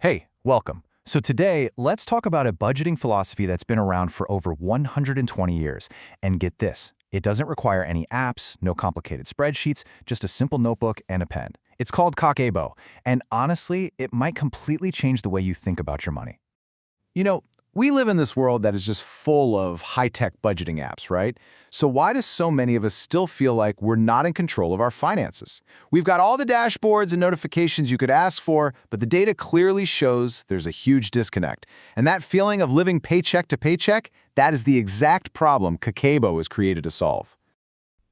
Hey, welcome. So today, let's talk about a budgeting philosophy that's been around for over 120 years. And get this, it doesn't require any apps, no complicated spreadsheets, just a simple notebook and a pen. It's called Kakeibo, and honestly, it might completely change the way you think about your money. You know, we live in this world that is just full of high-tech budgeting apps, right? So why do so many of us still feel like we're not in control of our finances? We've got all the dashboards and notifications you could ask for, but the data clearly shows there's a huge disconnect. And that feeling of living paycheck to paycheck, that is the exact problem Kakeibo was created to solve.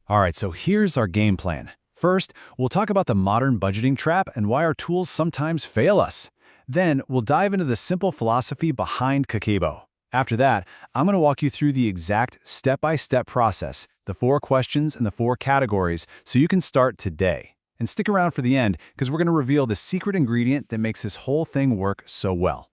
All right, so here's our game plan. First, we'll talk about the modern budgeting trap and why our tools sometimes fail us. Then, we'll dive into the simple philosophy behind Kakeibo. After that, I'm going to walk you through the exact step-by-step process, the 4 questions and the 4 categories, so you can start today. And stick around for the end, because we're going to reveal the secret ingredient that makes this whole thing work so well.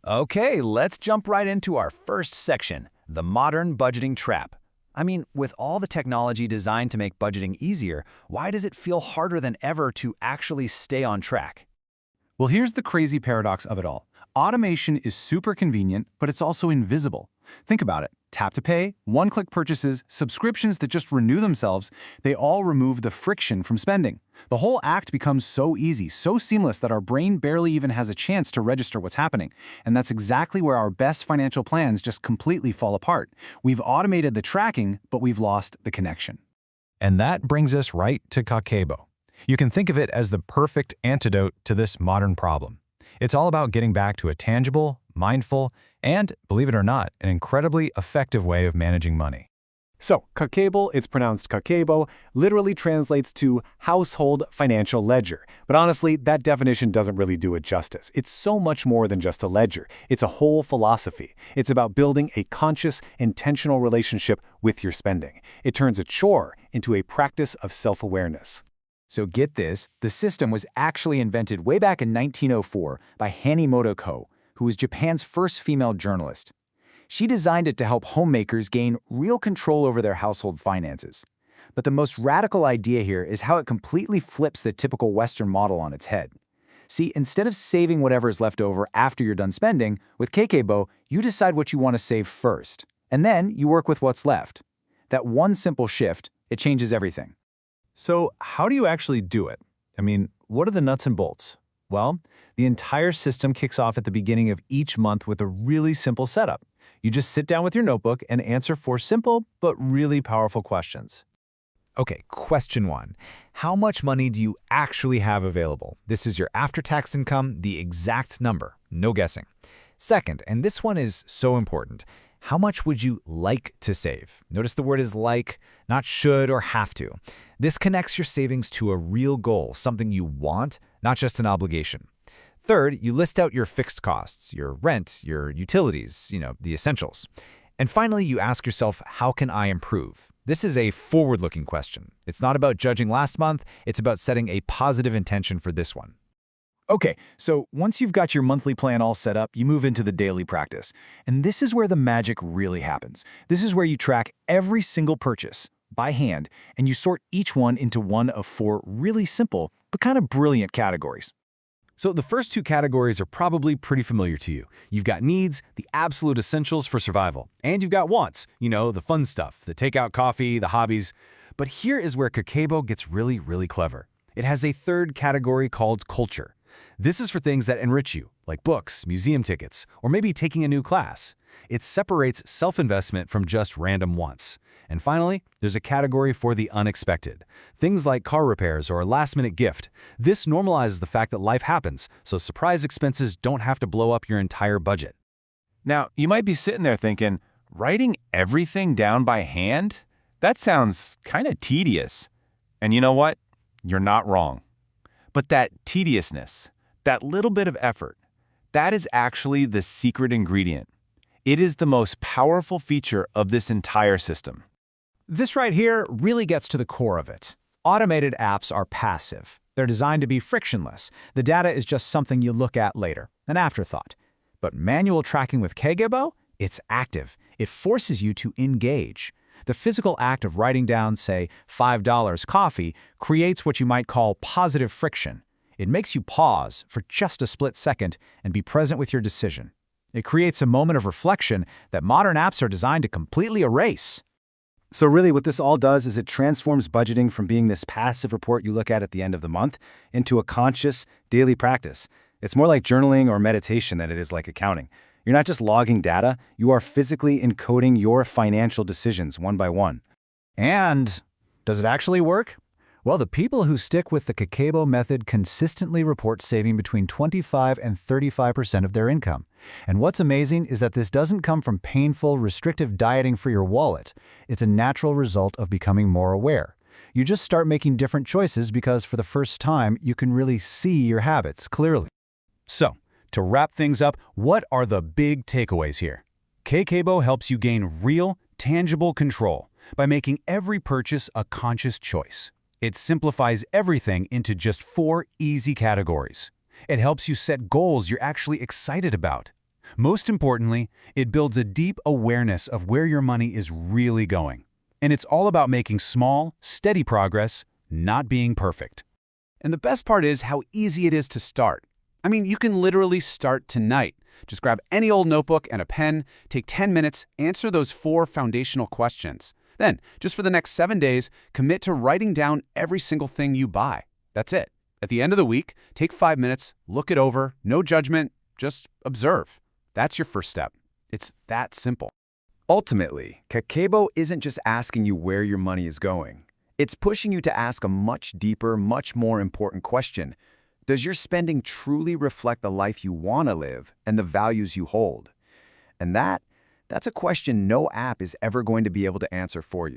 Okay, let's jump right into our first section, the modern budgeting trap. I mean, with all the technology designed to make budgeting easier, why does it feel harder than ever to actually stay on track? Well, here's the crazy paradox of it all. Automation is super convenient, but it's also invisible. Think about it. Tap to pay, one-click purchases, subscriptions that just renew themselves, they all remove the friction from spending. The whole act becomes so easy, so seamless that our brain barely even has a chance to register what's happening. And that's exactly where our best financial plans just completely fall apart. We've automated the tracking, but we've lost the connection. And that brings us right to Kakeibo. You can think of it as the perfect antidote to this modern problem. It's all about getting back to a tangible, mindful, and, believe it or not, an incredibly effective way of managing money. So, Kakeibo, it's pronounced Kakeibo, literally translates to household financial ledger. But honestly, that definition doesn't really do it justice. It's so much more than just a ledger. It's a whole philosophy. It's about building a conscious, intentional relationship with your spending. It turns a chore into a practice of self-awareness. So get this, the system was actually invented way back in 1904 by Hanimoto Ko, who was Japan's first female journalist. She designed it to help homemakers gain real control over their household finances. But the most radical idea here is how it completely flips the typical Western model on its head. See, instead of saving whatever is left over after you're done spending, with Kakeibo, you decide what you want to save first, and then you work with what's left. That one simple shift, it changes everything. So how do you actually do it? I mean, what are the nuts and bolts? Well, the entire system kicks off at the beginning of each month with a really simple setup. You just sit down with your notebook and answer 4 simple but really powerful questions. Okay, question 1. How much money do you actually have available? This is your after-tax income, the exact number, no guessing. Second, and this one is so important, how much would you like to save? Notice the word is like, not should or have to. This connects your savings to a real goal, something you want, not just an obligation. Third, you list out your fixed costs, your rent, your utilities, the essentials. And finally, you ask yourself, how can I improve? This is a forward-looking question. It's not about judging last month, it's about setting a positive intention for this one. Okay, so once you've got your monthly plan all set up, you move into the daily practice. And this is where the magic really happens. This is where you track every single purchase by hand, and you sort each one into one of 4 really simple but kind of brilliant categories. So the first 2 categories are probably pretty familiar to you. You've got needs, the absolute essentials for survival. And you've got wants, the fun stuff, the takeout coffee, the hobbies. But here is where Kakeibo gets really, really clever. It has a 3rd category called culture. This is for things that enrich you, like books, museum tickets, or maybe taking a new class. It separates self-investment from just random wants. And finally, there's a category for the unexpected. Things like car repairs or a last-minute gift. This normalizes the fact that life happens, so surprise expenses don't have to blow up your entire budget. Now, you might be sitting there thinking, writing everything down by hand? That sounds kind of tedious. And you know what? You're not wrong. But that tediousness, that little bit of effort, that is actually the secret ingredient. It is the most powerful feature of this entire system. This right here really gets to the core of it. Automated apps are passive. They're designed to be frictionless. The data is just something you look at later, an afterthought. But manual tracking with Kakeibo, it's active. It forces you to engage. The physical act of writing down, say, $5 coffee creates what you might call positive friction. It makes you pause for just a split second and be present with your decision. It creates a moment of reflection that modern apps are designed to completely erase. So really what this all does is it transforms budgeting from being this passive report you look at the end of the month into a conscious, daily practice. It's more like journaling or meditation than it is like accounting. You're not just logging data, you are physically encoding your financial decisions one by one. And does it actually work? Well, the people who stick with the Kakeibo method consistently report saving between 25 and 35% of their income. And what's amazing is that this doesn't come from painful, restrictive dieting for your wallet. It's a natural result of becoming more aware. You just start making different choices because for the first time, you can really see your habits clearly. So, to wrap things up, what are the big takeaways here? Kakeibo helps you gain real, tangible control by making every purchase a conscious choice. It simplifies everything into just 4 easy categories. It helps you set goals you're actually excited about. Most importantly, it builds a deep awareness of where your money is really going. And it's all about making small, steady progress, not being perfect. And the best part is how easy it is to start. I mean, you can literally start tonight. Just grab any old notebook and a pen, take 10 minutes, answer those 4 foundational questions. Then, just for the next 7 days, commit to writing down every single thing you buy. That's it. At the end of the week, take 5 minutes, look it over, no judgment, just observe. That's your first step. It's that simple. Ultimately, Kakeibo isn't just asking you where your money is going. It's pushing you to ask a much deeper, much more important question. Does your spending truly reflect the life you want to live and the values you hold? And that's a question no app is ever going to be able to answer for you.